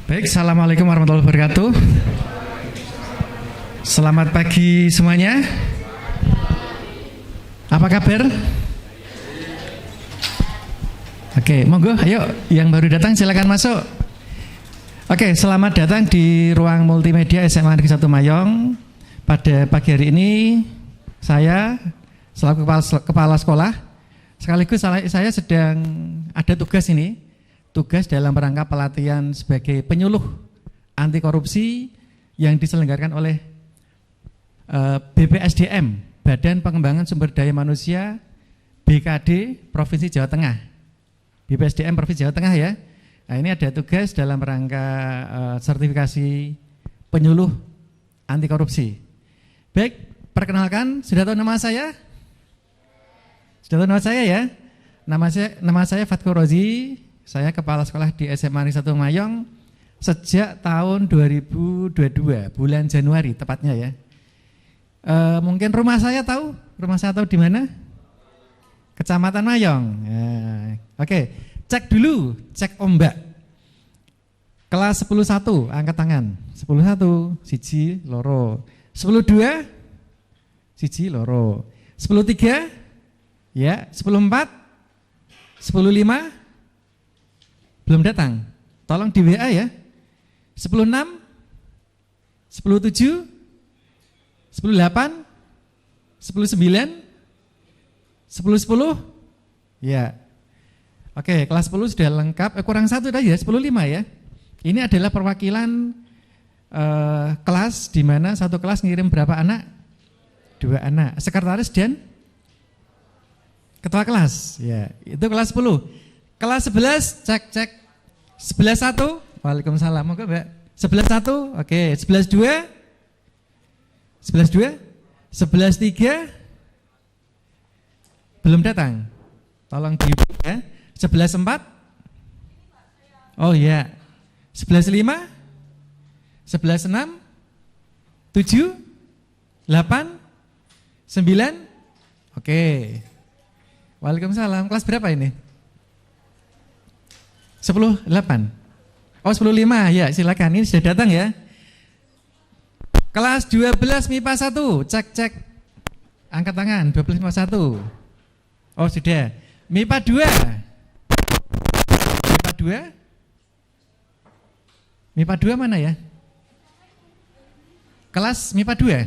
Baik, Assalamualaikum warahmatullahi wabarakatuh. Selamat pagi semuanya. Apa kabar? Oke, monggo, ayo yang baru datang silakan masuk. Oke, selamat datang di ruang multimedia SMA Negeri 1 Mayong. Pada pagi hari ini saya selaku kepala sekolah sekaligus saya sedang ada tugas ini. Tugas dalam rangka pelatihan sebagai penyuluh anti korupsi yang diselenggarakan oleh BPSDM, Badan Pengembangan Sumber Daya Manusia BKD Provinsi Jawa Tengah. BPSDM Provinsi Jawa Tengah ya. Nah, ini ada tugas dalam rangka sertifikasi penyuluh anti korupsi. Baik, perkenalkan, sudah tahu nama saya? Sudah tahu nama saya ya? Nama saya Fatko Rozi. Saya kepala sekolah di SMA Negeri 1 Mayong sejak tahun 2022, bulan Januari tepatnya ya. Mungkin rumah saya tahu di mana? Kecamatan Mayong. Ya. Oke, cek dulu, cek ombak. Kelas 10-1, angkat tangan. 10-1, siji, loro. 10-2, siji, loro. 10-3, ya. 10-4, 10-5, belum datang, tolong di WA ya. 10-6, 10-7, 10-8, 10-9, 10-10, ya. Oke, kelas 10 sudah lengkap, kurang satu tadi ya, 10-5 ya. Ini adalah perwakilan kelas di mana satu kelas ngirim berapa anak? 2 anak, sekretaris dan ketua kelas, ya. Itu kelas 10. Kelas 11, cek. 11-1, waalaikumsalam, monggo Mbak. 11-1, oke. 11-2, 11-2, 11-3, belum datang. Tolong di ya. 11-4, oh iya. 11-5, 11-6, 7, 8, 9, oke. Waalaikumsalam, kelas berapa ini? 10-8. Oh 10-5 ya, silakan. Ini sudah datang ya. Kelas 12 MIPA 1, cek. Angkat tangan, 12 MIPA 1. Oh sudah. MIPA 2. MIPA 2? MIPA 2 mana ya? Kelas MIPA 2?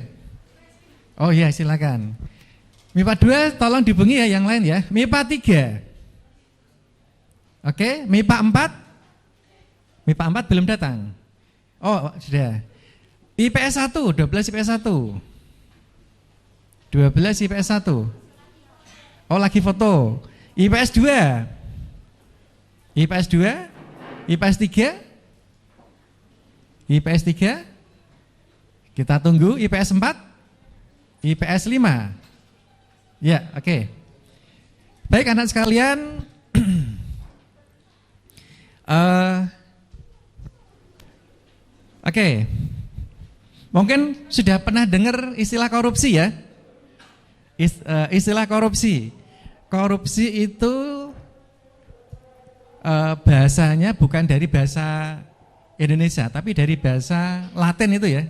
Oh ya, silakan. MIPA 2 tolong dihubungi ya yang lain ya. MIPA 3. Oke, MIPA 4? MIPA 4 belum datang. Oh, sudah. IPS 1, 12 IPS 1. 12 IPS 1. Oh, lagi foto. IPS 2. IPS 2? IPS 3? IPS 3? Kita tunggu IPS 4? IPS 5? Ya, oke. Baik anak sekalian, oke, mungkin sudah pernah dengar istilah korupsi ya? Istilah korupsi. Korupsi itu bahasanya bukan dari bahasa Indonesia, tapi dari bahasa Latin itu ya,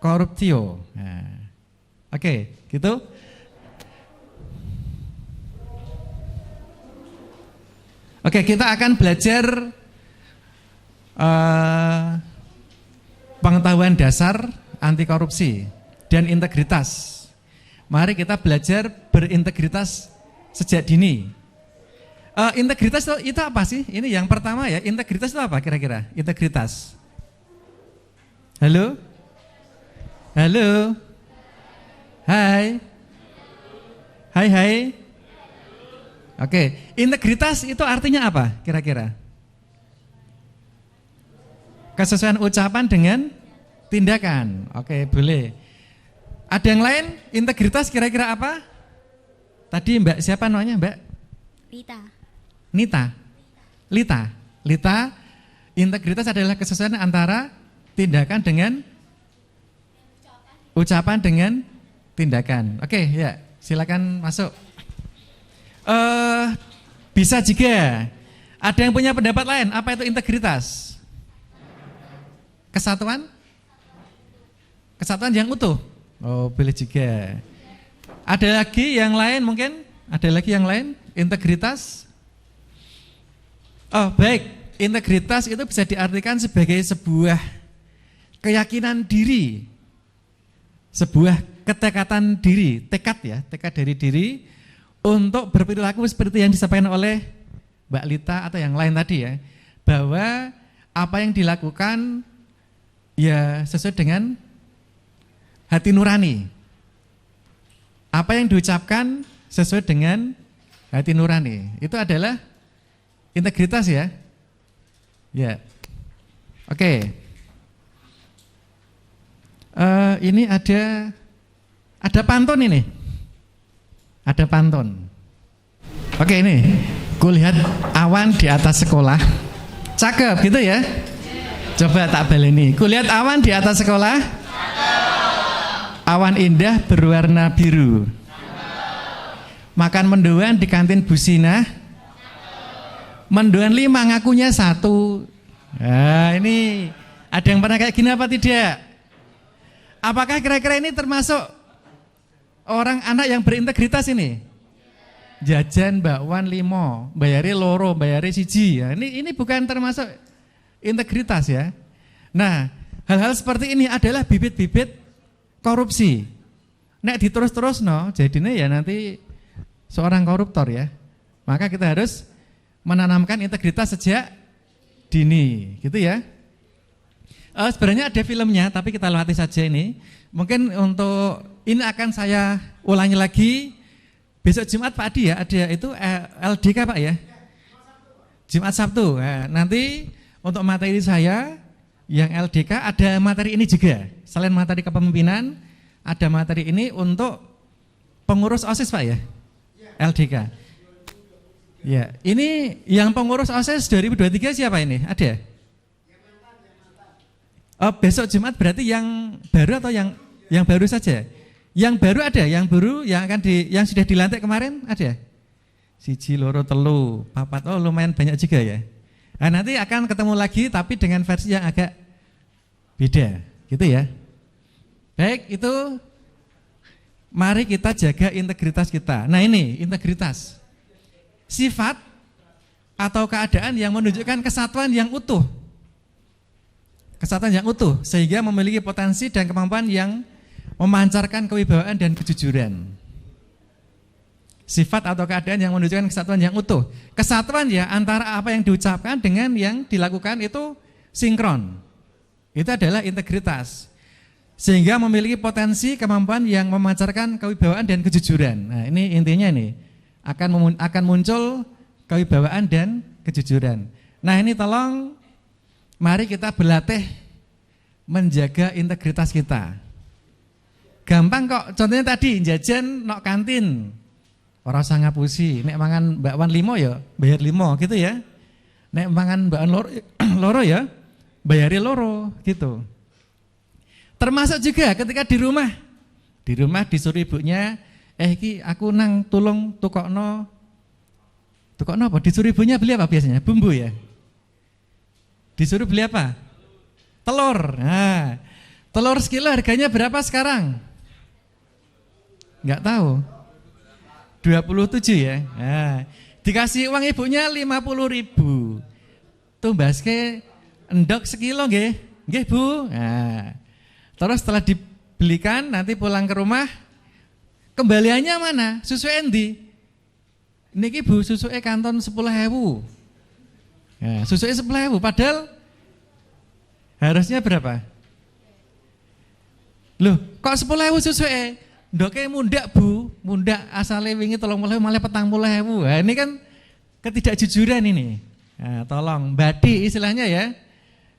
corruptio. Nah, oke, gitu. Oke, kita akan belajar pengetahuan dasar anti korupsi dan integritas. Mari kita belajar berintegritas sejak dini. Integritas itu apa sih? Ini yang pertama ya, integritas itu apa kira-kira? Integritas. Halo? Halo? Hai? Hai? Oke, integritas itu artinya apa kira-kira? Kesesuaian ucapan dengan tindakan. Oke, boleh. Ada yang lain? Integritas kira-kira apa? Tadi Mbak siapa namanya Mbak? Lita. Integritas adalah kesesuaian antara tindakan dengan ucapan dengan tindakan. Oke, ya, silakan masuk. Bisa juga. Ada yang punya pendapat lain? Apa itu integritas? Kesatuan? Kesatuan yang utuh. Oh, boleh juga. Ada lagi yang lain mungkin? Ada lagi yang lain? Integritas? Oh, baik. Integritas itu bisa diartikan sebagai sebuah keyakinan diri. Sebuah ketekatan diri, tekad dari diri untuk berperilaku seperti yang disampaikan oleh Mbak Lita atau yang lain tadi ya, bahwa apa yang dilakukan ya sesuai dengan hati nurani. Apa yang diucapkan sesuai dengan hati nurani. Itu adalah integritas ya. Ya. Oke. Ini ada pantun ini. Ada pantun. Oke, ini kulihat awan di atas sekolah. Cakep gitu ya. Coba tak baleni. Kulihat awan di atas sekolah. Awan indah berwarna biru. Makan mendoan di kantin Bu Sina. Mendoan 5 ngakunya 1. Nah, ini ada yang pernah kayak gini apa tidak? Apakah kira-kira ini termasuk orang anak yang berintegritas ini? Jajan bakwan 5, bayari loro, bayari siji. Ya, ini bukan termasuk integritas ya. Nah, hal-hal seperti ini adalah bibit-bibit korupsi. Nek diterus-terus jadinya ya nanti seorang koruptor ya. Maka kita harus menanamkan integritas sejak dini, gitu ya. Sebenarnya ada filmnya, tapi kita lewati saja ini. Mungkin untuk ini akan saya ulangi lagi. Besok Jumat Pak Adi ya, ada itu LDK Pak ya. Jumat Sabtu. Nah, nanti untuk materi saya yang LDK ada materi ini juga. Selain materi kepemimpinan, ada materi ini untuk pengurus OSIS Pak ya. LDK. Ya, ini yang pengurus OSIS 2023 siapa ini? Ada? Oh, besok Jumat berarti yang baru atau yang baru saja? Yang baru ada, yang baru yang sudah dilantik kemarin ada? Siji, loro, telu, papat. Oh, lumayan banyak juga ya. Nah, nanti akan ketemu lagi tapi dengan versi yang agak beda, gitu ya. Baik, itu mari kita jaga integritas kita. Nah, ini integritas. Sifat atau keadaan yang menunjukkan kesatuan yang utuh. Kesatuan yang utuh sehingga memiliki potensi dan kemampuan yang memancarkan kewibawaan dan kejujuran. Sifat atau keadaan yang menunjukkan kesatuan yang utuh. Kesatuan ya antara apa yang diucapkan dengan yang dilakukan itu sinkron. Itu adalah integritas. Sehingga memiliki potensi kemampuan yang memancarkan kewibawaan dan kejujuran. Nah, ini intinya nih. Akan muncul kewibawaan dan kejujuran. Nah, ini tolong mari kita berlatih menjaga integritas kita. Gampang kok, contohnya tadi jajan nok kantin. Ora usah ngapusi, nek mangan bakwan 5 ya bayar 5 gitu ya. Nek mangan bakwan loro ya bayari loro gitu. Termasuk juga ketika di rumah disuruh ibunya, iki aku nang tulung tukokno apa? Disuruh ibunya beli apa biasanya? Bumbu ya. Disuruh beli apa? Telur. Nah, telur sekilo harganya berapa sekarang? Enggak tahu. 27 ya. Nah, dikasih uang ibunya 50.000. Tumbaske endok sekilo nggih. Nggih, Bu. Nah, terus setelah dibelikan nanti pulang ke rumah kembaliannya mana? Susu endi? Niki Bu, susu kanton 10.000. Nah, susu 10.000 padahal harusnya berapa? Loh, kok 10.000 susu ndoke mundak Bu, mundak asale wingi 30.000 malah 40.000. Nah, ini kan ketidakjujuran ini. Nah, tolong badi istilahnya ya.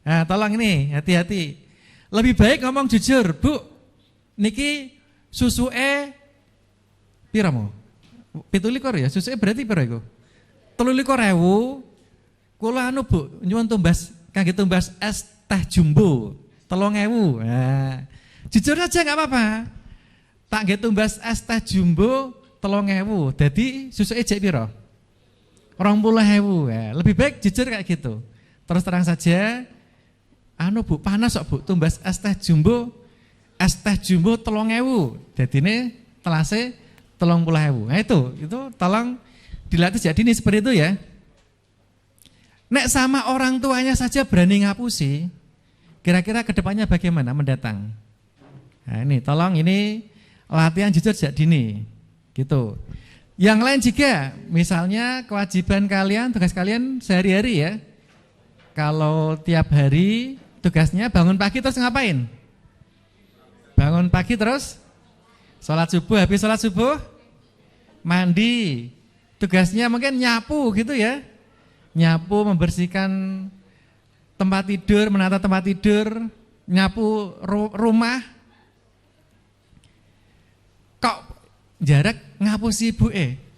Nah, tolong ini hati-hati. Lebih baik ngomong jujur, Bu. Niki susu pira mo? 17 ya, susu berarti pira iku? 23.000. Kula anu Bu, nyuwun tumbas kangge tumbas es teh jumbo 3.000. Nah, jujur aja enggak apa-apa. Tak nggih tumbas es teh jumbo 3.000. Dadi susuke jek pira? 20.000. Ya, lebih baik jujur kayak gitu. Terus terang saja anu Bu, panas kok Bu, tumbas es teh jumbo 3.000. Dadine telase 30.000. Nah itu tolong dilatih jadi ini seperti itu ya. Nek sama orang tuanya saja berani ngapusi, kira-kira kedepannya bagaimana mendatang? Nah ini tolong ini latihan jujur sejak dini, gitu. Yang lain juga, misalnya kewajiban kalian, tugas kalian sehari-hari ya. Kalau tiap hari tugasnya bangun pagi terus ngapain? Bangun pagi terus sholat subuh, habis sholat subuh mandi. Tugasnya mungkin nyapu gitu ya. Nyapu, membersihkan tempat tidur, menata tempat tidur, nyapu rumah. Kok jarak ngapusi Bu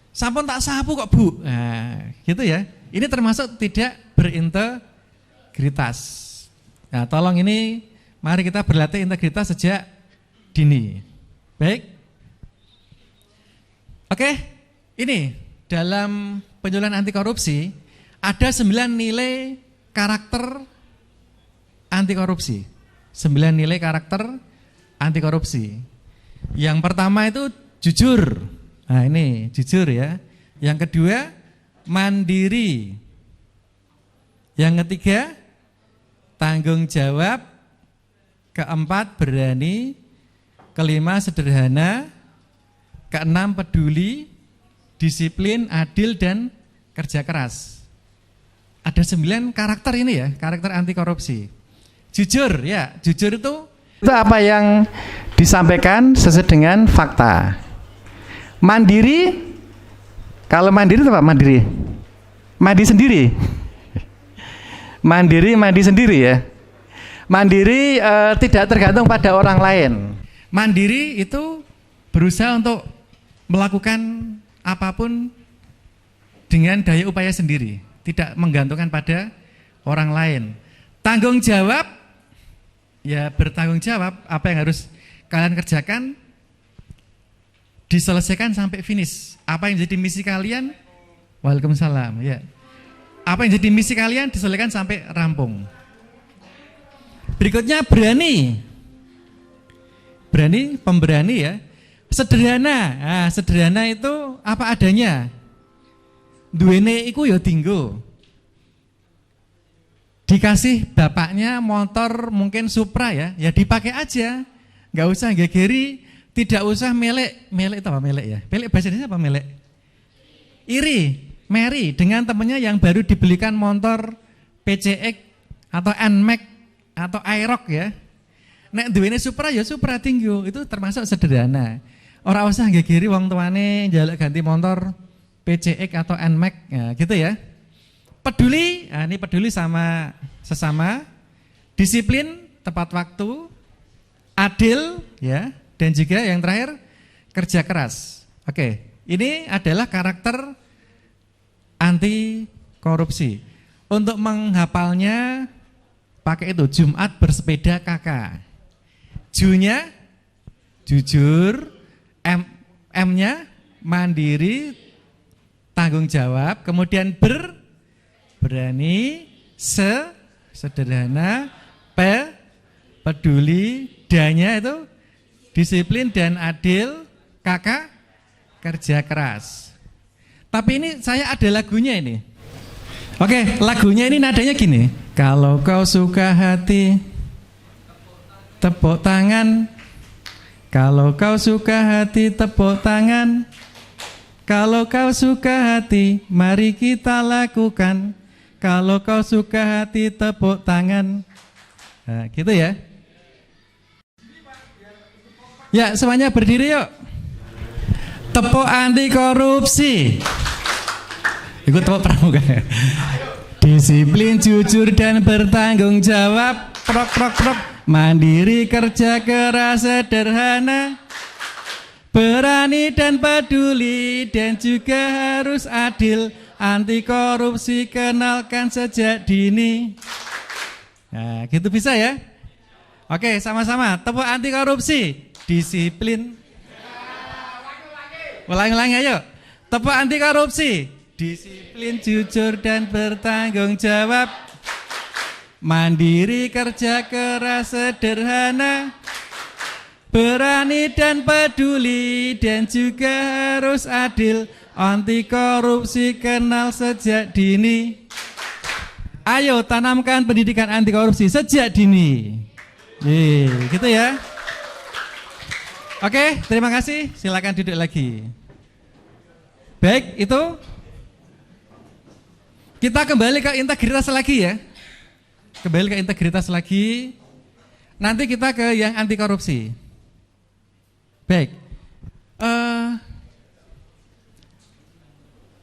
sampun tak sapu kok Bu. Nah, gitu ya. Ini termasuk tidak berintegritas. Nah, tolong ini mari kita berlatih integritas sejak dini. Baik. Oke, ini dalam penyuluhan anti korupsi ada 9 nilai karakter anti korupsi. 9 nilai karakter anti korupsi. Yang pertama itu jujur. Nah ini jujur ya. Yang kedua mandiri. Yang ketiga tanggung jawab. Keempat berani. Kelima sederhana. Keenam peduli. Disiplin, adil dan kerja keras. Ada 9 karakter ini ya, karakter anti korupsi. Jujur ya, jujur itu apa yang disampaikan sesuai dengan fakta. Mandiri, kalau mandiri itu apa? Mandiri, mandi sendiri. Mandi sendiri ya. Mandiri tidak tergantung pada orang lain. Mandiri itu berusaha untuk melakukan apapun dengan daya upaya sendiri. Tidak menggantungkan pada orang lain. Tanggung jawab, ya bertanggung jawab apa yang harus kalian kerjakan diselesaikan sampai finish. Apa yang jadi misi kalian, waalaikumsalam ya. Apa yang jadi misi kalian diselesaikan sampai rampung. Berikutnya berani. Berani, pemberani ya. Sederhana. Nah, sederhana itu apa adanya. Duwene iku ya dinggo. Dikasih bapaknya motor mungkin Supra ya dipakai aja. Enggak usah gegeri, tidak usah melek. Melek itu apa melek ya? Melek bahasa Indonesia apa melek? Iri, meri dengan temannya yang baru dibelikan motor PCX atau NMAX atau Aerox ya. Nek duwene Supra ya Supra dinggo, itu termasuk sederhana. Ora usah gegeri wong tuane njaluk ganti motor PCX atau NMAX, ya, gitu ya. Peduli, nah ini peduli sama sesama, disiplin, tepat waktu, adil, ya, dan juga yang terakhir kerja keras. Oke, ini adalah karakter anti korupsi. Untuk menghafalnya pakai itu Jumat bersepeda kakak. Ju-nya jujur, M-nya mandiri, tanggung jawab, kemudian berani, sederhana, peduli, D-nya itu disiplin dan adil, kakak kerja keras. Tapi ini saya ada lagunya ini. Oke, lagunya ini nadanya gini. Kalau kau suka hati, tepuk tangan. Kalau kau suka hati, tepuk tangan. Kalau kau suka hati, mari kita lakukan. Kalau kau suka hati, tepuk tangan. Nah, gitu ya. Ya, semuanya berdiri yuk. Tepuk anti korupsi. Ikut tepuk pramuka. Disiplin, jujur dan bertanggung jawab. Prok prok prok. Mandiri, kerja keras, sederhana. Berani dan peduli dan juga harus adil. Anti korupsi kenalkan sejak dini. Nah, gitu bisa ya? Oke, sama-sama. Tepuk anti korupsi. Disiplin. Ulangi-ulangi ayo. Tepuk anti korupsi. Disiplin, jujur dan bertanggung jawab. mandiri, kerja keras, sederhana, berani dan peduli, dan juga harus adil, anti korupsi, kenal sejak dini. Ayo tanamkan pendidikan anti korupsi sejak dini. Gitu ya. Oke, terima kasih. Silakan duduk lagi. Baik, itu kita kembali ke integritas lagi ya. Kembali ke integritas lagi. Nanti kita ke yang anti korupsi. Baik.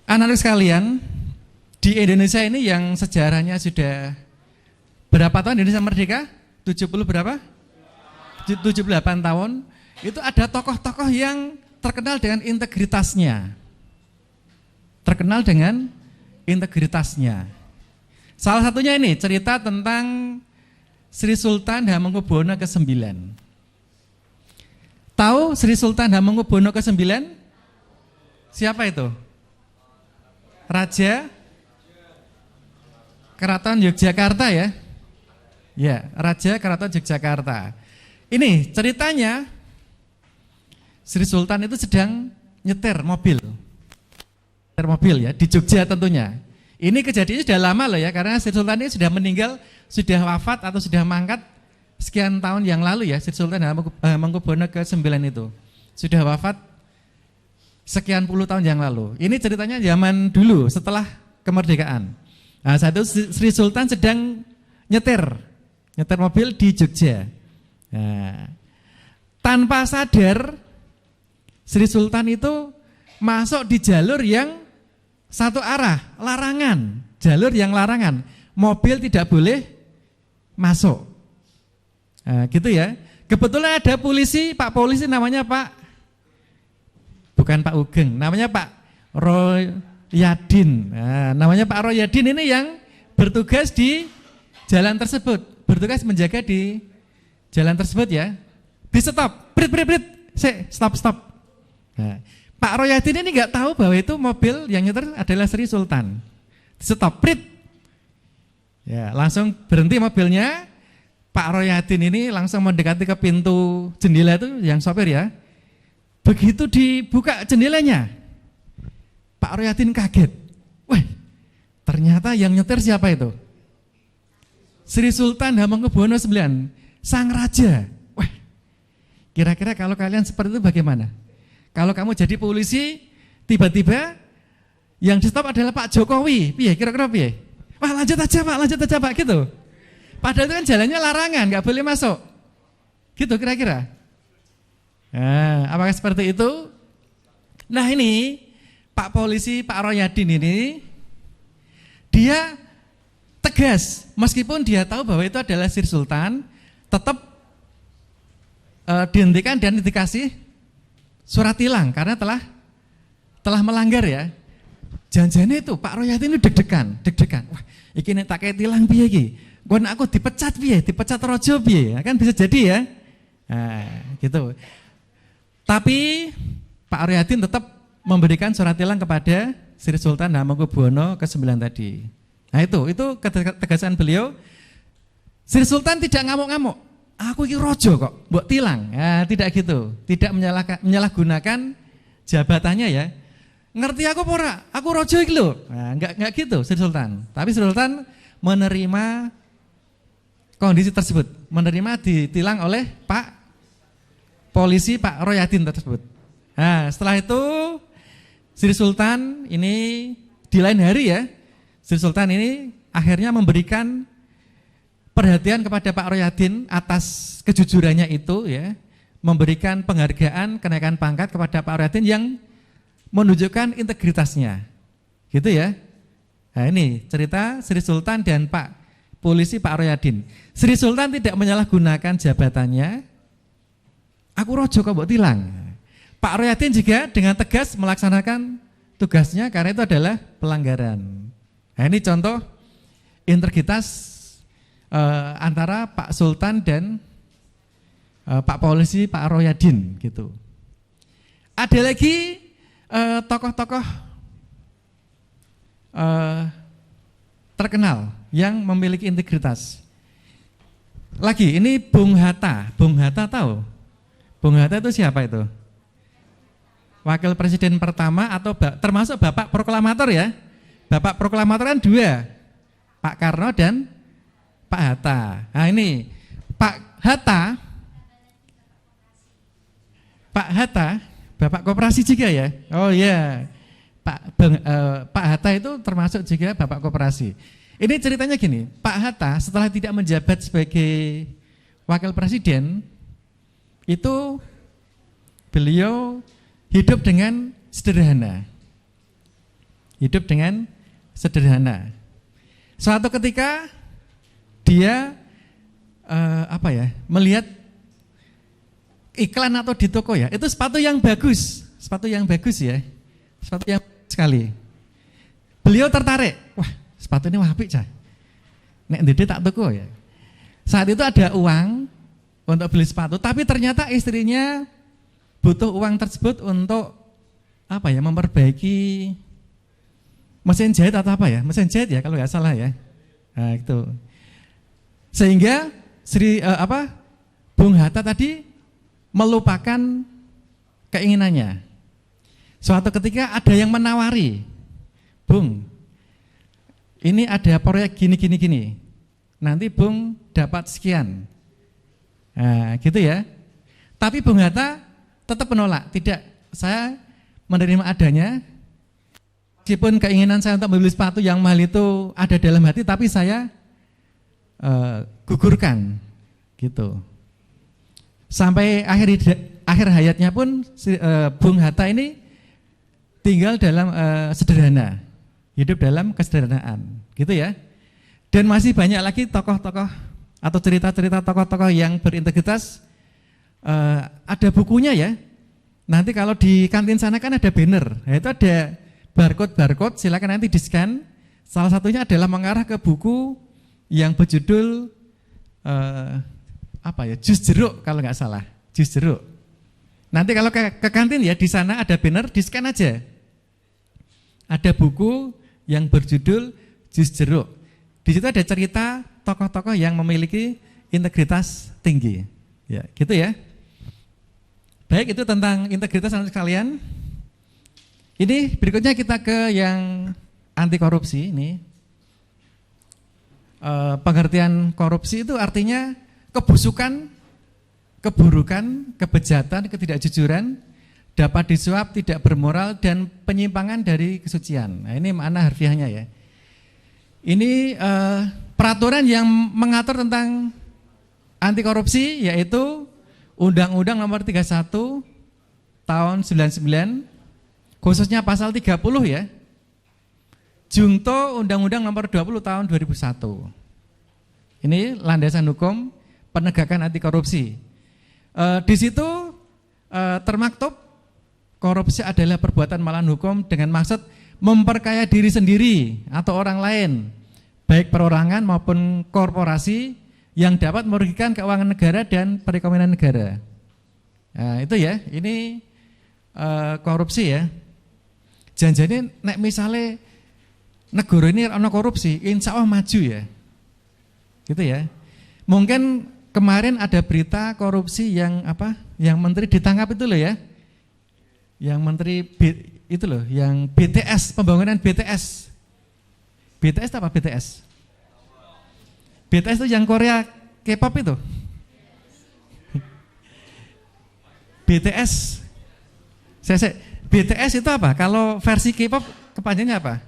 Anak-anak sekalian, di Indonesia ini yang sejarahnya sudah berapa tahun Indonesia merdeka? 70 berapa? 78 tahun. Itu ada tokoh-tokoh yang terkenal dengan integritasnya. Terkenal dengan integritasnya. Salah satunya ini cerita tentang Sri Sultan Hamengkubuwono ke-9. Tahu Sri Sultan Hamengkubuwono ke-9? Siapa itu? Raja Keraton Yogyakarta ya. Ya, Raja Keraton Yogyakarta. Ini ceritanya Sri Sultan itu sedang nyetir mobil. Nyetir mobil ya, di Jogja tentunya. Ini kejadiannya sudah lama loh ya, karena Sri Sultan ini sudah meninggal, sudah wafat atau sudah mangkat sekian tahun yang lalu ya, Sri Sultan Hamengkubuwono ke-9 itu. Sudah wafat sekian puluh tahun yang lalu. Ini ceritanya zaman dulu setelah kemerdekaan. Nah, saat itu Sri Sultan sedang nyetir mobil di Jogja. Nah, tanpa sadar Sri Sultan itu masuk di jalur yang satu arah, larangan, jalur yang larangan, mobil tidak boleh masuk. Nah, gitu ya. Kebetulan ada polisi, Pak Polisi namanya Pak, bukan Pak Ugeng, namanya Pak Royadin. Nah, namanya Pak Royadin ini yang bertugas di jalan tersebut, bertugas menjaga di jalan tersebut ya. Di stop, brit, stop. Nah, Pak Royadin ini nggak tahu bahwa itu mobil yang nyetir adalah Sri Sultan. Stop, brit. Ya, langsung berhenti mobilnya. Pak Royadin ini langsung mendekati ke pintu jendela itu yang sopir ya. Begitu dibuka jendelanya, Pak Royadin kaget. Wah, ternyata yang nyetir siapa itu? Sri Sultan Hamengkubuwono IX, sang raja. Wah, kira-kira kalau kalian seperti itu bagaimana? Kalau kamu jadi polisi, tiba-tiba yang di stop adalah Pak Jokowi, piye? Kira-kira piye? Wah, lanjut aja Pak, gitu. Padahal itu kan jalannya larangan, nggak boleh masuk. Gitu kira-kira. Nah, apakah seperti itu? Nah ini Pak Polisi, Pak Royadin ini, dia tegas, meskipun dia tahu bahwa itu adalah Sri Sultan, tetap dihentikan dan dikasih surat tilang karena telah melanggar ya. Jangan-jangan itu Pak Royadin itu deg-degan. Wah, iki nek tak kayak tilang piye iki? Gon aku dipecat piye? Dipecat rojo piye? Kan bisa jadi ya. Nah, gitu. Tapi Pak Royadin tetap memberikan surat tilang kepada Sri Sultan Hamengkubuwono ke-9 tadi. Nah itu ketegasan beliau. Sri Sultan tidak ngamuk-ngamuk. Aku ini rojo kok, mbok tilang. Nah, tidak gitu. Tidak menyalahgunakan jabatannya ya. Ngerti aku ora? Aku rojo iki lho. Nah, enggak gitu Sri Sultan. Tapi Sri Sultan menerima kondisi tersebut, menerima ditilang oleh Pak Polisi Pak Royadin tersebut. Nah, setelah itu Sri Sultan ini di lain hari ya, Sri Sultan ini akhirnya memberikan perhatian kepada Pak Royadin atas kejujurannya itu ya, memberikan penghargaan kenaikan pangkat kepada Pak Royadin yang menunjukkan integritasnya. Gitu ya. Nah, ini cerita Sri Sultan dan Pak Polisi Pak Royadin. Sri Sultan tidak menyalahgunakan jabatannya. Aku rojo kok mbok tilang. Pak Royadin juga dengan tegas melaksanakan tugasnya karena itu adalah pelanggaran. Nah, ini contoh integritas antara Pak Sultan dan Pak Polisi Pak Royadin gitu. Ada lagi tokoh-tokoh terkenal yang memiliki integritas. lagi, ini Bung Hatta. Bung Hatta tahu? Bung Hatta itu siapa itu? Wakil Presiden pertama atau termasuk Bapak Proklamator ya? Bapak Proklamator kan dua, Pak Karno dan Pak Hatta. Nah ini Pak Hatta, Bapak Koperasi juga ya? Oh iya, Pak Hatta itu termasuk juga Bapak Koperasi. Ini ceritanya gini, Pak Hatta setelah tidak menjabat sebagai Wakil Presiden, itu beliau hidup dengan sederhana. Suatu ketika dia melihat iklan atau di toko ya, itu sepatu yang bagus ya, sepatu yang sekali. Beliau tertarik, wah sepatu ini apik cah, nek ndede tak toko ya. Saat itu ada uang untuk beli sepatu, tapi ternyata istrinya butuh uang tersebut untuk memperbaiki mesin jahit atau mesin jahit ya kalau nggak salah ya. Nah, itu. Sehingga Bung Hatta tadi melupakan keinginannya. Suatu ketika ada yang menawari, Bung, ini ada proyek gini. Nanti Bung dapat sekian. Nah, gitu ya. Tapi Bung Hatta tetap menolak, tidak, saya menerima adanya. Meskipun keinginan saya untuk membeli sepatu yang mahal itu ada dalam hati, tapi saya gugurkan, gitu. Sampai akhir hayatnya pun Bung Hatta ini tinggal dalam sederhana, hidup dalam kesederhanaan, gitu ya. Dan masih banyak lagi tokoh-tokoh atau cerita-cerita tokoh-tokoh yang berintegritas. Ada bukunya ya. Nanti kalau di kantin sana kan ada banner, nah, itu ada barcode, silakan nanti di-scan. Salah satunya adalah mengarah ke buku yang berjudul Jus Jeruk kalau nggak salah, Jus Jeruk. Nanti kalau ke kantin ya, di sana ada banner, di-scan aja. Ada buku yang berjudul Jus Jeruk. Di situ ada cerita tokoh-tokoh yang memiliki integritas tinggi. Ya, gitu ya. Baik, itu tentang integritas anak sekalian. Ini berikutnya kita ke yang anti korupsi ini. Pengertian korupsi itu artinya kebusukan, keburukan, kebejatan, ketidakjujuran, dapat disuap, tidak bermoral, dan penyimpangan dari kesucian. Nah, ini makna harfiahnya ya. Ini peraturan yang mengatur tentang anti korupsi, yaitu Undang-Undang Nomor 31 Tahun 99, khususnya pasal 30 ya. Jungto Undang-Undang Nomor 20 Tahun 2001. Ini landasan hukum penegakan anti korupsi. Di situ termaktub korupsi adalah perbuatan melawan hukum dengan maksud memperkaya diri sendiri atau orang lain, baik perorangan maupun korporasi yang dapat merugikan keuangan negara dan perekonomian negara. Nah, itu ya, ini korupsi ya. Janjane nek misalnya negara ini ana korupsi, insya Allah maju ya. Gitu ya. Mungkin kemarin ada berita korupsi yang yang menteri ditangkap itu loh ya. Yang menteri itu loh, yang BTS, pembangunan BTS. BTS apa BTS? BTS itu yang Korea K-pop itu. BTS. BTS itu apa? Kalau versi K-pop kepanjangnya apa?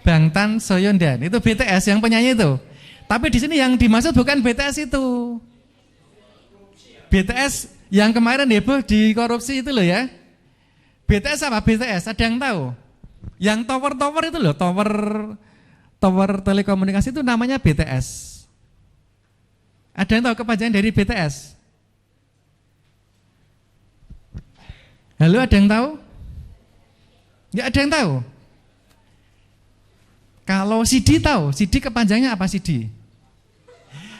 Bangtan Soyondan. Itu BTS yang penyanyi itu. Tapi di sini yang dimaksud bukan BTS itu. BTS yang kemarin heboh di korupsi itu loh ya. BTS apa? BTS, ada yang tahu? Yang tower itu loh, tower telekomunikasi itu namanya BTS. Ada yang tahu kepanjangan dari BTS? Halo, ada yang tahu? Enggak ada yang tahu? Kalau CD tahu, CD kepanjangannya apa CD?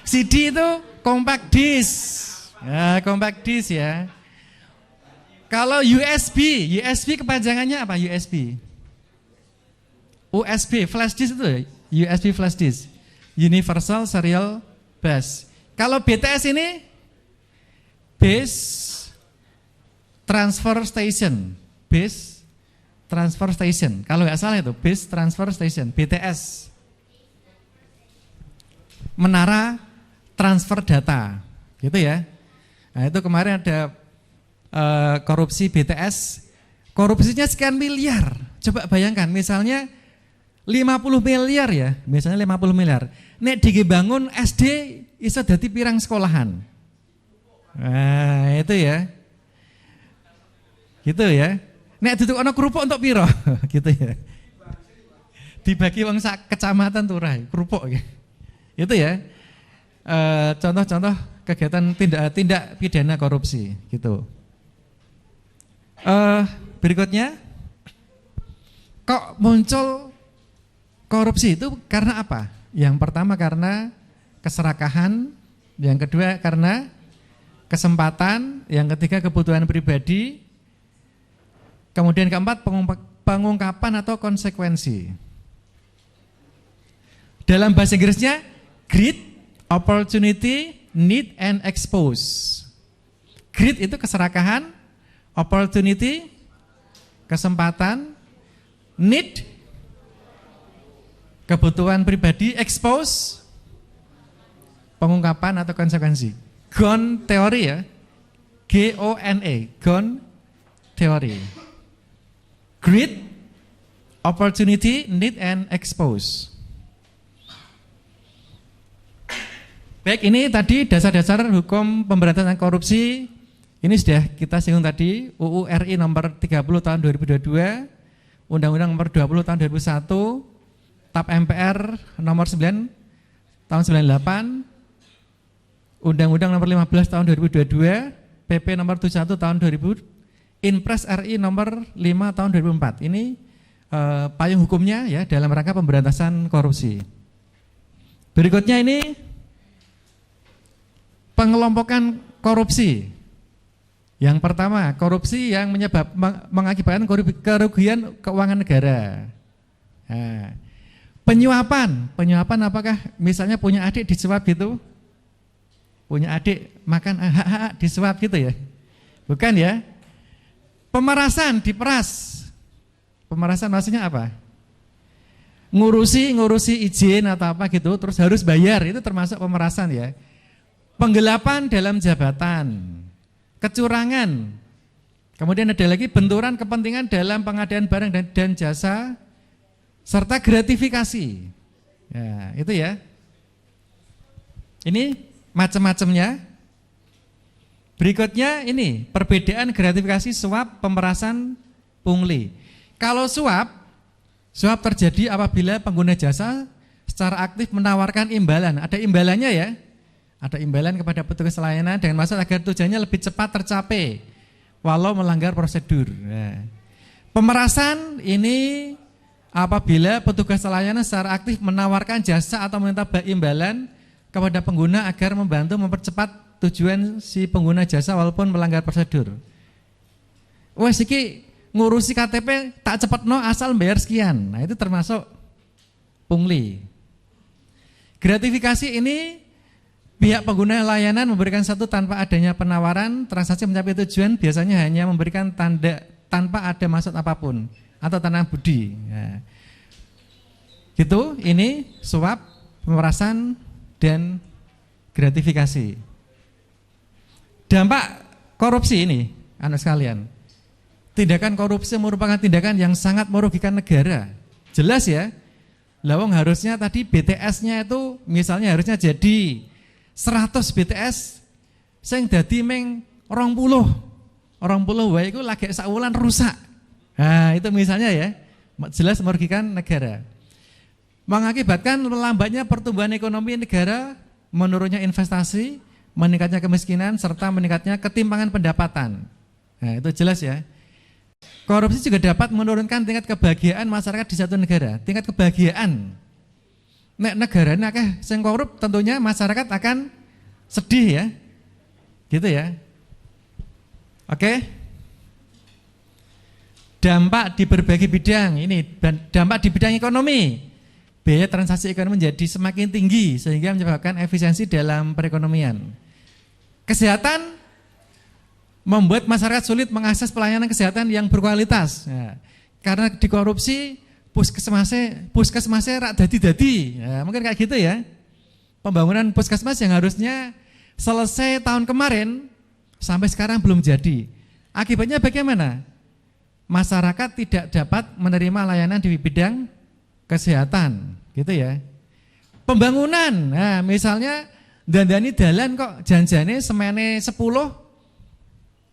CD itu compact disc. Ya, compact disc ya. Kalau USB kepanjangannya apa? USB, flash disk itu ya? USB flash disk, Universal Serial Bus. Kalau BTS ini Base Transfer Station, kalau nggak salah itu Base Transfer Station, BTS, menara transfer data, gitu ya. Nah itu kemarin ada korupsi BTS, korupsinya sekian miliar. Coba bayangkan, misalnya 50 miliar ya, misalnya 50 miliar. Nek dibangun SD iso dadi pirang sekolahan. Nah, itu ya. Gitu ya. Nek duduk ana kerupuk untuk piro? Gitu ya. Dibagi wong sak kecamatan turah, kerupuk ya. Itu ya. Contoh-contoh kegiatan tindak pidana korupsi gitu. Berikutnya, kok muncul korupsi itu karena apa? Yang pertama karena keserakahan, yang kedua karena kesempatan, yang ketiga kebutuhan pribadi, kemudian keempat pengungkapan atau konsekuensi. Dalam bahasa Inggrisnya greed, opportunity, need, and expose. Greed itu keserakahan, opportunity, kesempatan, need, kebutuhan pribadi, expose, pengungkapan atau konsekuensi. Gone teori ya, Gone, gone teori. Greed, opportunity, need, and expose. Baik, ini tadi dasar-dasar hukum pemberantasan korupsi. Ini sudah kita singgung tadi, UU RI nomor 30 tahun 2022, Undang-Undang nomor 20 tahun 2001, TAP MPR nomor 9 tahun 98, Undang-Undang nomor 15 tahun 2022, PP nomor 71 tahun 2000, Inpres RI nomor 5 tahun 2004. Ini payung hukumnya ya dalam rangka pemberantasan korupsi. Berikutnya ini pengelompokan korupsi. Yang pertama, korupsi yang mengakibatkan kerugian keuangan negara. Nah, penyuapan apakah misalnya punya adik disuap gitu? Punya adik makan disuap gitu ya? Bukan ya? Pemerasan, diperas. Pemerasan maksudnya apa? Ngurusi izin atau apa gitu, terus harus bayar, itu termasuk pemerasan ya. Penggelapan dalam jabatan, kecurangan, kemudian ada lagi benturan kepentingan dalam pengadaan barang dan jasa, serta gratifikasi. Ya, itu ya. Ini macam-macamnya. Berikutnya ini perbedaan gratifikasi, suap, pemerasan, pungli. Kalau suap terjadi apabila pengguna jasa secara aktif menawarkan imbalan. Ada imbalannya ya. Ada imbalan kepada petugas layanan dengan maksud agar tujuannya lebih cepat tercapai walau melanggar prosedur. Nah, pemerasan ini apabila petugas layanan secara aktif menawarkan jasa atau meminta imbalan kepada pengguna agar membantu mempercepat tujuan si pengguna jasa walaupun melanggar prosedur. Wes iki ngurusi KTP tak cepetno asal bayar sekian. Nah, itu termasuk pungli. Gratifikasi ini pihak pengguna layanan memberikan satu tanpa adanya penawaran, transaksi mencapai tujuan biasanya hanya memberikan tanda tanpa ada maksud apapun atau tanpa budi. Nah, gitu, ini suap, pemerasan, dan gratifikasi. Dampak korupsi ini, anak sekalian, tindakan korupsi merupakan tindakan yang sangat merugikan negara. Jelas ya, lawang harusnya tadi BTS-nya itu misalnya harusnya jadi 100 BTS, sing dadi meng 20 wae iku lagi saulan rusak. Nah, itu misalnya ya, jelas merugikan negara. Mengakibatkan melambatnya pertumbuhan ekonomi negara, menurunnya investasi, meningkatnya kemiskinan, serta meningkatnya ketimpangan pendapatan. Nah, itu jelas ya. Korupsi juga dapat menurunkan tingkat kebahagiaan masyarakat di satu negara. Tingkat kebahagiaan. Nek negara ini akeh sing korup, tentunya masyarakat akan sedih ya. Gitu ya. Oke. dampak di berbagai bidang. Ini dampak di bidang ekonomi. Biaya transaksi ekonomi menjadi semakin tinggi sehingga menyebabkan efisiensi dalam perekonomian. Kesehatan membuat masyarakat sulit mengakses pelayanan kesehatan yang berkualitas. Nah, karena dikorupsi, puskesmasnya rak dadi-dadi. Ya, mungkin kayak gitu ya. Pembangunan puskesmas yang harusnya selesai tahun kemarin sampai sekarang belum jadi. Akibatnya bagaimana? Masyarakat tidak dapat menerima layanan di bidang kesehatan, gitu ya. Pembangunan, nah misalnya dandani dalan kok janjane semene 10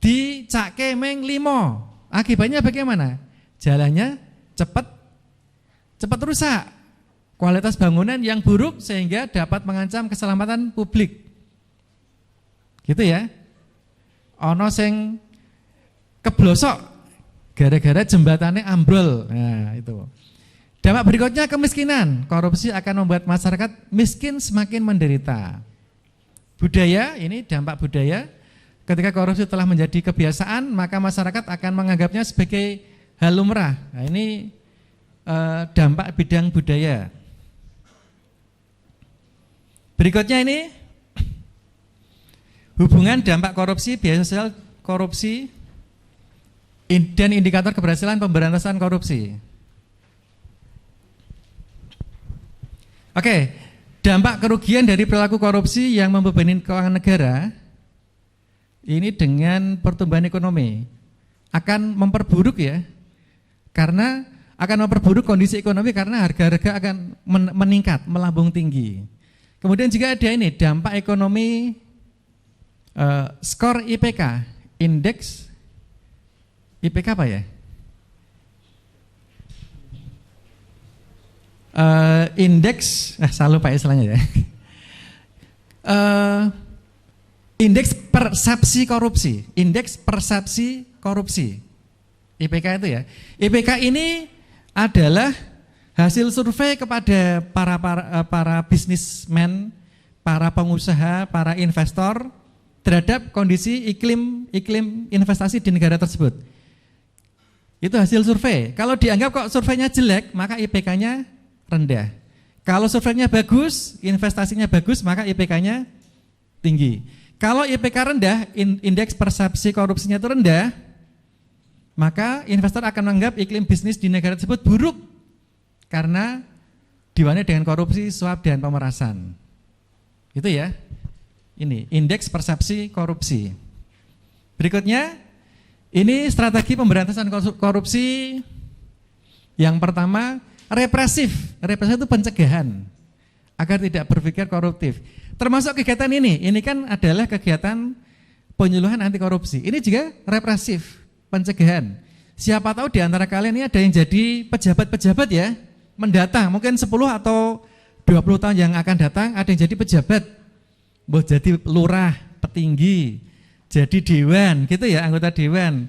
di Cak Kemeng 5. Akibatnya bagaimana? Jalannya cepat rusak. Kualitas bangunan yang buruk sehingga dapat mengancam keselamatan publik. Gitu ya. Ono sing keblosok gara-gara jembatannya ambrol. Nah, itu. Dampak berikutnya kemiskinan. Korupsi akan membuat masyarakat miskin semakin menderita. Budaya, ini dampak budaya. Ketika korupsi telah menjadi kebiasaan, maka masyarakat akan menganggapnya sebagai hal lumrah. Nah, ini dampak bidang budaya. Berikutnya ini hubungan dampak korupsi, biaya sosial korupsi, dan indikator keberhasilan pemberantasan korupsi. Oke, dampak kerugian dari perilaku korupsi yang membebani keuangan negara ini dengan pertumbuhan ekonomi akan memperburuk ya, karena akan memperburuk kondisi ekonomi karena harga-harga akan meningkat, melambung tinggi. Kemudian juga ada ini dampak ekonomi skor IPK, indeks IPK apa ya? Indeks, saya lupa istilahnya ya. Indeks persepsi korupsi, indeks persepsi korupsi, IPK itu ya. IPK ini adalah hasil survei kepada para bisnismen, para pengusaha, para investor terhadap kondisi iklim investasi di negara tersebut. Itu hasil survei. Kalau dianggap kok surveinya jelek, maka IPK-nya rendah. Kalau surveinya bagus, investasinya bagus, maka IPK-nya tinggi. Kalau IPK rendah, indeks persepsi korupsinya itu rendah, maka investor akan menganggap iklim bisnis di negara tersebut buruk karena diwarnai dengan korupsi, suap, dan pemerasan. Itu ya. Ini indeks persepsi korupsi. Berikutnya, ini strategi pemberantasan korupsi. Yang pertama, represif. Represif itu pencegahan agar tidak berpikir koruptif. Termasuk kegiatan ini kan adalah kegiatan penyuluhan anti korupsi. Ini juga represif, pencegahan. Siapa tahu di antara kalian ini ada yang jadi pejabat-pejabat ya, mendatang, mungkin 10 atau 20 tahun yang akan datang ada yang jadi pejabat. Mau jadi lurah, petinggi, jadi dewan, gitu ya, anggota dewan.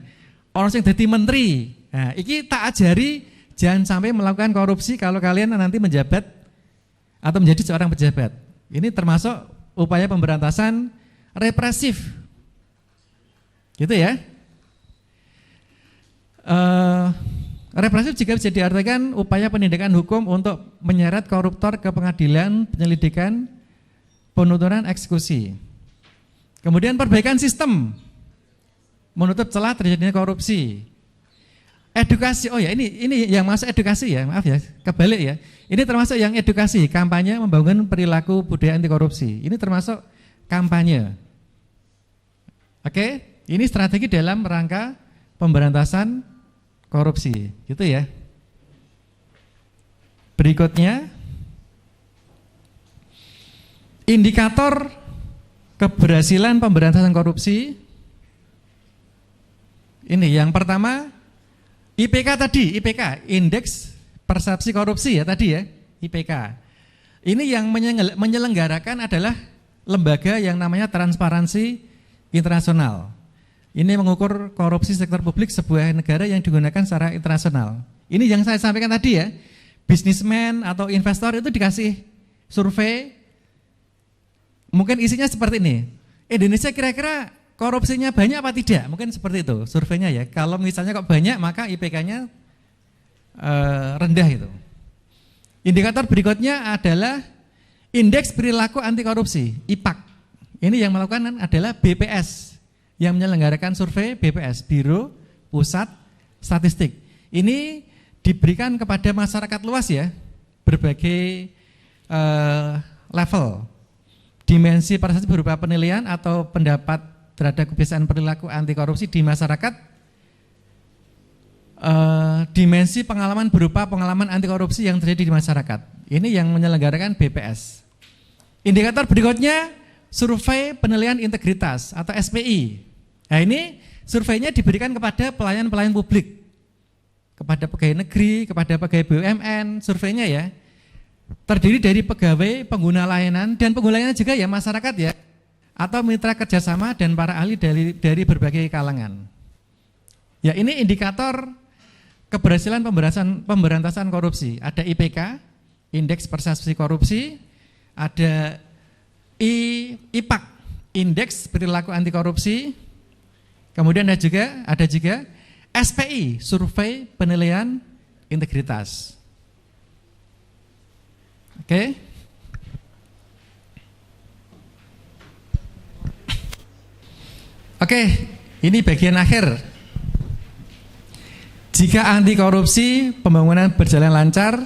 Orang yang jadi menteri. Nah, ini tak ajari jangan sampai melakukan korupsi kalau kalian nanti menjabat atau menjadi seorang pejabat. Ini termasuk upaya pemberantasan represif. Gitu ya. Represif juga bisa diartikan upaya penindakan hukum untuk menyeret koruptor ke pengadilan, penyelidikan, penuntutan, eksekusi. Kemudian perbaikan sistem, menutup celah terjadinya korupsi. Edukasi, oh ya ini yang masuk edukasi ya, maaf ya, kebalik ya. Ini termasuk yang edukasi, kampanye membangun perilaku budaya anti korupsi. Ini termasuk kampanye. Oke, ini strategi dalam rangka pemberantasan korupsi, gitu ya. Berikutnya, indikator keberhasilan pemberantasan korupsi. Ini yang pertama, IPK tadi, IPK, indeks persepsi korupsi ya tadi ya, IPK. Ini yang menyelenggarakan adalah lembaga yang namanya Transparansi Internasional. Ini mengukur korupsi sektor publik sebuah negara yang digunakan secara internasional. Ini yang saya sampaikan tadi ya, bisnismen atau investor itu dikasih survei, mungkin isinya seperti ini. Indonesia kira-kira korupsinya banyak apa tidak? Mungkin seperti itu surveinya ya. Kalau misalnya kok banyak maka IPK-nya rendah itu. Indikator berikutnya adalah indeks perilaku anti korupsi, IPAK. Ini yang melakukan adalah BPS, yang menyelenggarakan survei BPS, Biro Pusat Statistik. Ini diberikan kepada masyarakat luas ya, berbagai level. Dimensi persepsi berupa penilaian atau pendapat terhadap kebiasaan perilaku anti korupsi di masyarakat. Dimensi pengalaman berupa pengalaman anti korupsi yang terjadi di masyarakat. Ini yang menyelenggarakan BPS. Indikator berikutnya survei penilaian integritas atau SPI. Nah ini surveinya diberikan kepada pelayan-pelayan publik, kepada pegawai negeri, kepada pegawai BUMN, surveinya ya. Terdiri dari pegawai, pengguna layanan, dan pengguna layanan juga ya masyarakat ya, atau mitra kerjasama dan para ahli dari berbagai kalangan. Ya ini indikator keberhasilan pemberantasan korupsi. Ada IPK, Indeks Persepsi Korupsi, ada IPAK, Indeks Perilaku Anti Korupsi, kemudian ada juga SPI, Survei Penilaian Integritas. Oke. Oke, ini bagian akhir. Jika anti korupsi, pembangunan berjalan lancar,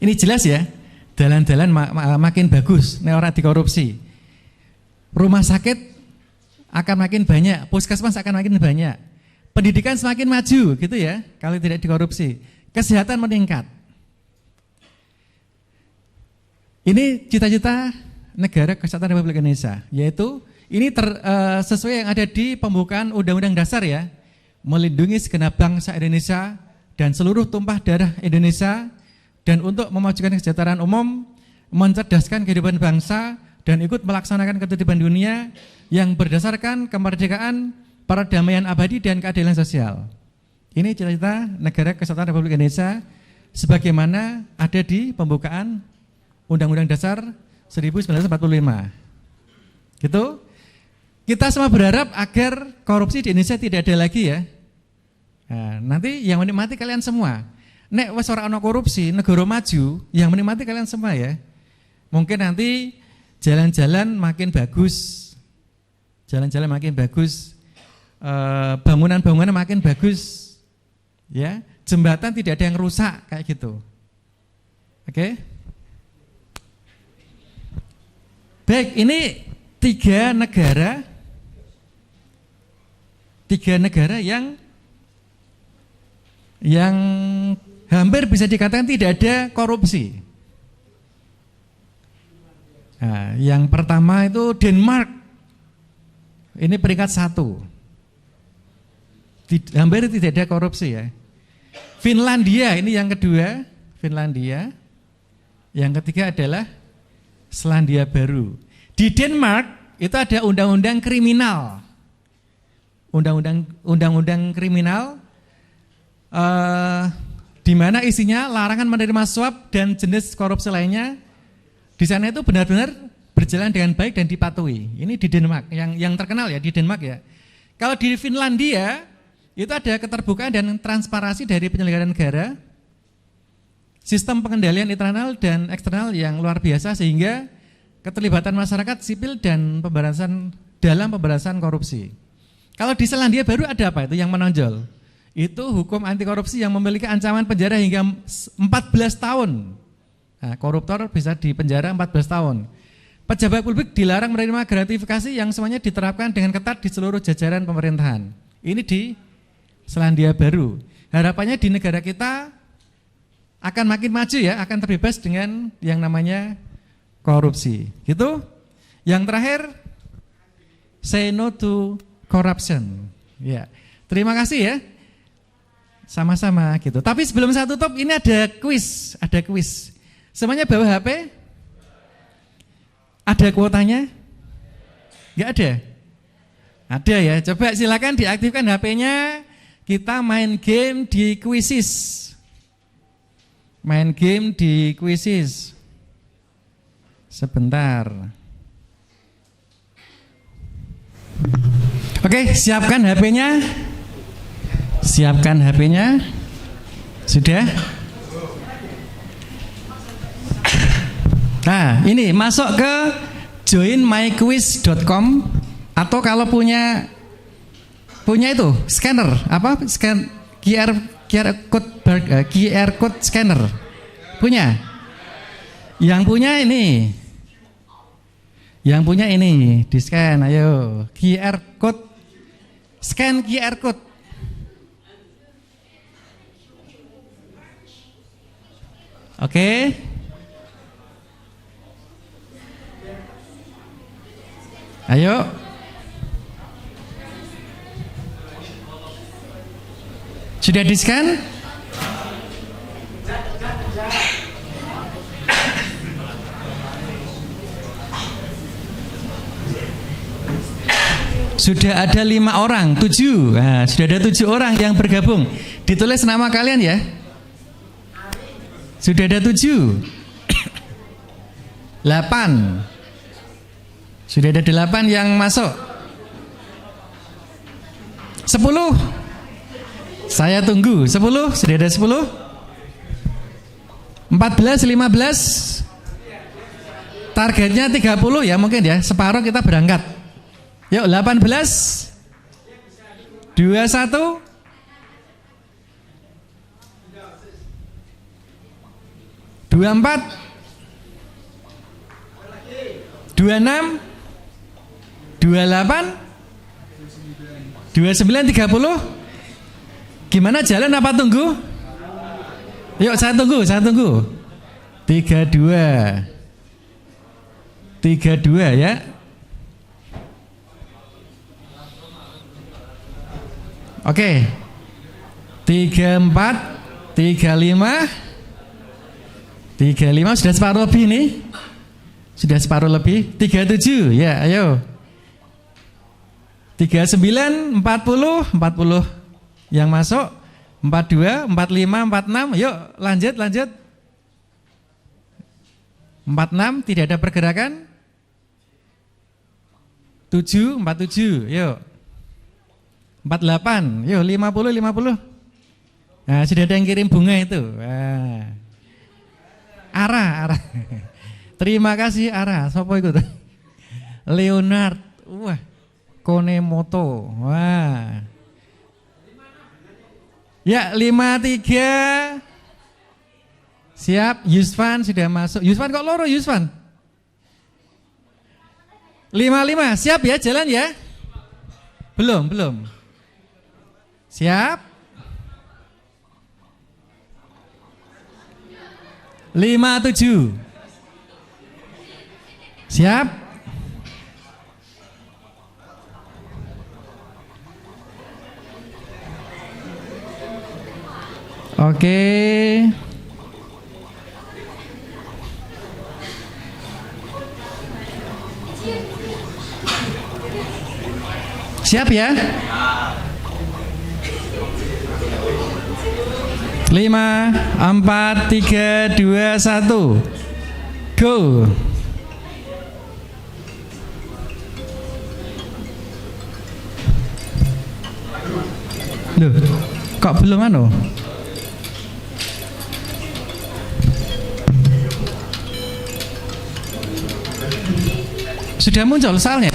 ini jelas ya, jalan-jalan makin bagus, nek ora dikorupsi. Rumah sakit akan makin banyak, puskesmas akan makin banyak. Pendidikan semakin maju gitu ya, kalau tidak dikorupsi. Kesehatan meningkat. Ini cita-cita Negara Kesatuan Republik Indonesia, yaitu ini sesuai yang ada di pembukaan Undang-Undang Dasar ya, melindungi segenap bangsa Indonesia dan seluruh tumpah darah Indonesia, dan untuk memajukan kesejahteraan umum, mencerdaskan kehidupan bangsa, dan ikut melaksanakan ketertiban dunia yang berdasarkan kemerdekaan, perdamaian abadi, dan keadilan sosial. Ini cita-cita Negara Kesatuan Republik Indonesia sebagaimana ada di pembukaan Undang-Undang Dasar 1945. Gitu. Kita semua berharap agar korupsi di Indonesia tidak ada lagi ya. Nah, nanti yang menikmati kalian semua. Nek wes ora ono korupsi, negara maju, yang menikmati kalian semua ya. Mungkin nanti jalan-jalan makin bagus. Jalan-jalan makin bagus. Bangunan-bangunan makin bagus. Ya, jembatan tidak ada yang rusak kayak gitu. Oke? Baik, ini tiga negara yang hampir bisa dikatakan tidak ada korupsi. Nah, yang pertama itu Denmark, ini peringkat 1, hampir tidak ada korupsi ya. Finlandia ini yang kedua, Finlandia. Yang ketiga adalah Selandia Baru. Di Denmark itu ada undang-undang kriminal. Undang-undang kriminal di mana isinya larangan menerima suap dan jenis korupsi lainnya. Di sana itu benar-benar berjalan dengan baik dan dipatuhi. Ini di Denmark yang terkenal ya di Denmark ya. Kalau di Finlandia itu ada keterbukaan dan transparansi dari penyelenggara negara. Sistem pengendalian internal dan eksternal yang luar biasa sehingga keterlibatan masyarakat sipil dan pemberantasan korupsi. Kalau di Selandia Baru ada apa itu yang menonjol? Itu hukum anti korupsi yang memiliki ancaman penjara hingga 14 tahun. Nah, koruptor bisa dipenjara 14 tahun. Pejabat publik dilarang menerima gratifikasi yang semuanya diterapkan dengan ketat di seluruh jajaran pemerintahan. Ini di Selandia Baru. Harapannya di negara kita akan makin maju ya, akan terbebas dengan yang namanya korupsi. Gitu. Yang terakhir, say no to corruption. Ya. Terima kasih ya. Sama-sama gitu. Tapi sebelum saya tutup ini ada kuis, Semuanya bawa HP? Ada kuotanya? Enggak ada? Ada ya. Coba silakan diaktifkan HP-nya. Kita main game di Quizzes. Sebentar. Oke, siapkan HP-nya. Siapkan HP-nya. Sudah? Nah, ini masuk ke joinmyquiz.com atau kalau punya itu scanner apa? Scan QR code scanner. Punya? Yang punya ini. Yang punya ini, di-scan, ayo. QR code. Scan QR code. Oke. Ayo. Sudah di-scan? Sudah ada 5 orang, 7. Nah, sudah ada 7 orang yang bergabung. Ditulis nama kalian ya. Sudah ada 7. 8. Sudah ada 8 yang masuk. 10. Saya tunggu. 10, sudah ada 10. 14, 15. Targetnya 30 ya mungkin ya. Separuh kita berangkat. Yuk 18, 21, 24, 26, 28, 29, 30. Gimana, jalan apa tunggu? Yuk saya tunggu. 32 ya. Oke. 34, 35. 35 sudah separuh lebih nih. Sudah separuh lebih. 37 ya, ayo. 39, 40 yang masuk. 42, 45, 46. Yuk lanjut. 46 tidak ada pergerakan. 47, yuk. 48, yuk 50. Nah, sudah ada yang kirim bunga itu. Nah. Ara. Terima kasih Ara. Sopo ikut? Leonard. Wah. Konemoto. Wah. Ya, 53. Siap. Yusfan sudah masuk. Yusfan kok loro Yusfan? 55. Siap ya, jalan ya? Belum. Siap. 57. Siap. Oke. Siap ya? 5, 4, 3, 2, 1. Go. Loh, kok belum anu? Sudah muncul soalnya?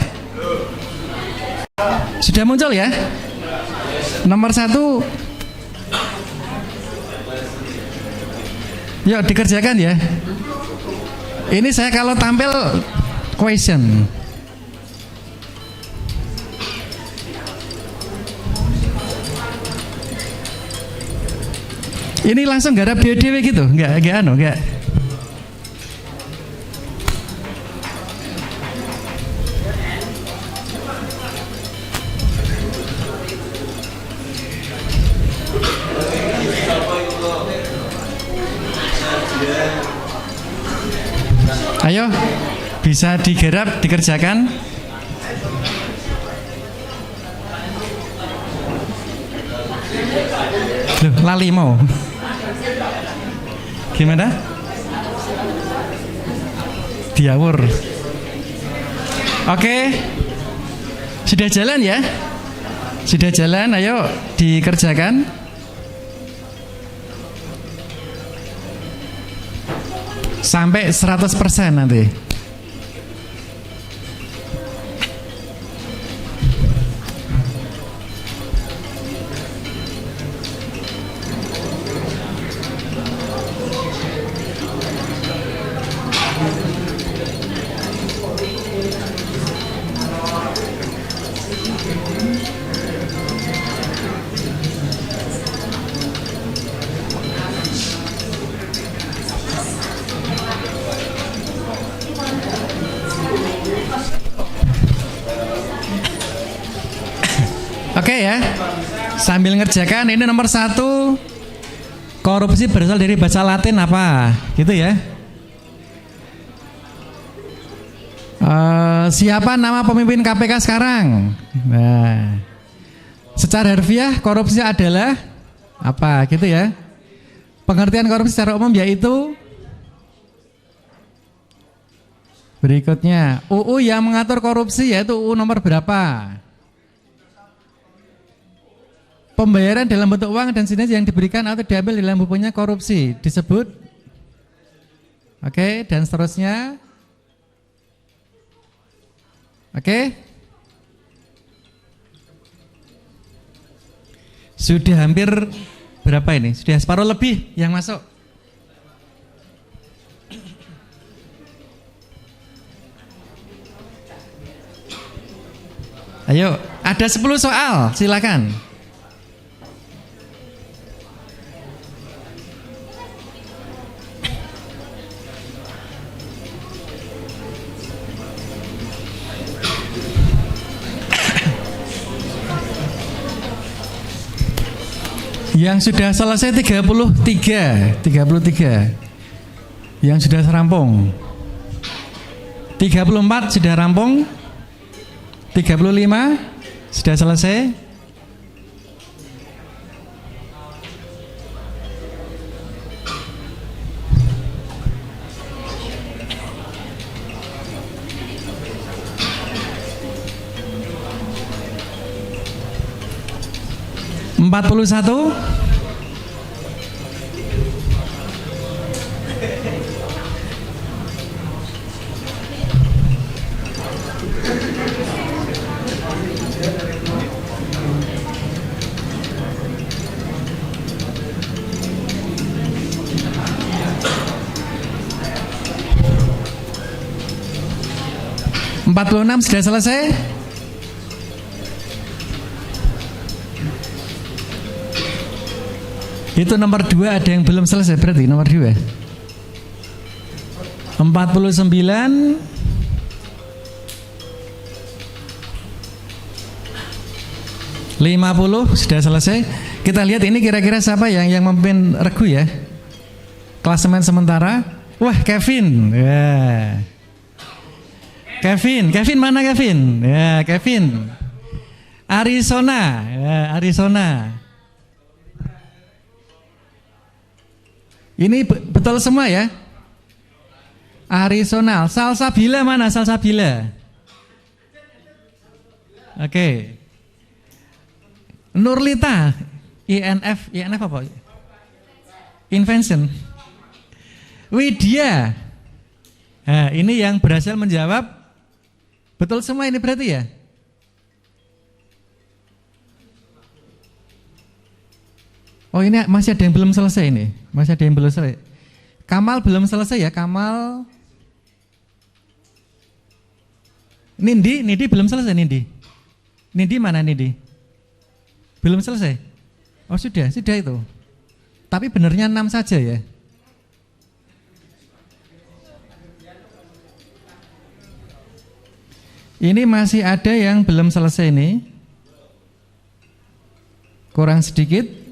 Sudah muncul ya? Nomor 1. Yuk dikerjakan ya. Ini saya kalau tampil question. Ini langsung garap dewe gitu? Enggak. Ayo, bisa digarap, dikerjakan. Loh, lali mau. Gimana? Diawur. Oke. Sudah jalan ya? Sudah jalan, ayo dikerjakan. Sampai 100% nanti. Oke ya, sambil ngerjakan ini nomor 1, korupsi berasal dari bahasa Latin apa, gitu ya. Siapa nama pemimpin KPK sekarang? Nah, secara harfiah korupsi adalah apa, gitu ya. Pengertian korupsi secara umum yaitu berikutnya, UU yang mengatur korupsi yaitu UU nomor berapa? Pembayaran dalam bentuk uang dan sejenis yang diberikan atau diambil dalam bukunya korupsi disebut, oke, dan seterusnya. Oke, sudah hampir berapa ini? Sudah separuh lebih yang masuk. Ayo, ada 10 soal, silakan. Yang sudah selesai 33. Yang sudah rampung 34 sudah rampung, 35 sudah selesai. Empat puluh satu. Empat puluh enam sudah selesai. Itu nomor 2 ada yang belum selesai, berarti nomor 2. 49. 50 sudah selesai. Kita lihat ini kira-kira siapa yang memimpin regu ya. Klasemen sementara. Wah, Kevin. Ya. Kevin mana Kevin? Ya, Kevin. Arizona. Ya, Arizona. Ini betul semua ya. Arizona. Salsabila mana Salsabila? Oke. Nurlita. INF apa? Invention. Widya. Nah, ini yang berhasil menjawab betul semua ini berarti ya. Oh, ini masih ada yang belum selesai ini. Masih ada yang belum selesai. Kamal belum selesai ya, Kamal. Nindi belum selesai Nindi. Nindi mana Nindi? Belum selesai. Oh, sudah itu. Tapi benernya 6 saja ya. Ini masih ada yang belum selesai nih. Kurang sedikit.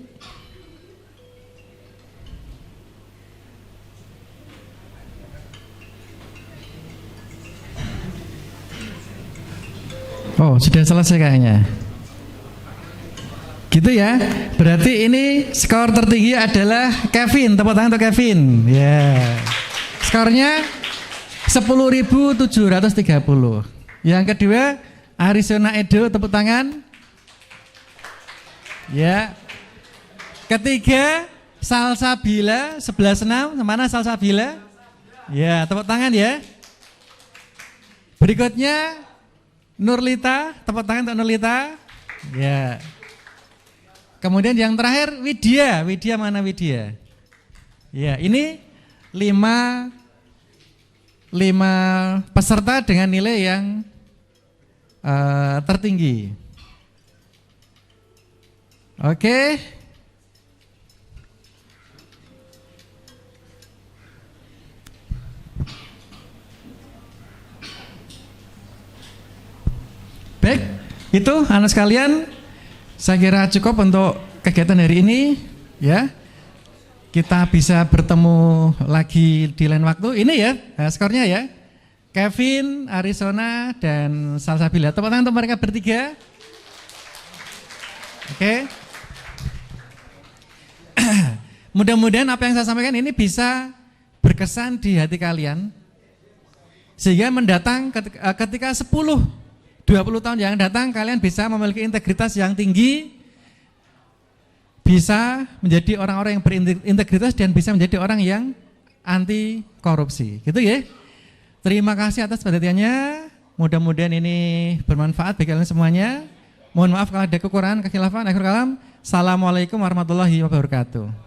Oh, sudah selesai kayaknya. Gitu ya. Berarti ini skor tertinggi adalah Kevin. Tepuk tangan untuk Kevin. Ya. Yeah. Skornya 10.730. Yang kedua Arizona Edo, tepuk tangan. Ya. Ketiga, Salsabila 11.6. Mana Salsabila? Ya, tepuk tangan ya. Berikutnya Nurlita, tepuk tangan untuk Nurlita. Ya. Kemudian yang terakhir Widya. Widya mana Widya? Ya, ini 5 peserta dengan nilai yang tertinggi. Oke. Baik, itu anak sekalian, saya kira cukup untuk kegiatan hari ini, ya. Kita bisa bertemu lagi di lain waktu. Ini ya, skornya ya. Kevin, Arizona, dan Salsabila. Tepuk tangan untuk mereka bertiga. Oke. Mudah-mudahan apa yang saya sampaikan ini bisa berkesan di hati kalian. Sehingga mendatang ketika 10-20 tahun yang datang kalian bisa memiliki integritas yang tinggi, bisa menjadi orang-orang yang berintegritas dan bisa menjadi orang yang anti korupsi. Gitu ya. Terima kasih atas perhatiannya. Mudah-mudahan ini bermanfaat bagi kalian semuanya. Mohon maaf kalau ada kekurangan, kekhilafan. Akhir kalam. Assalamualaikum warahmatullahi wabarakatuh.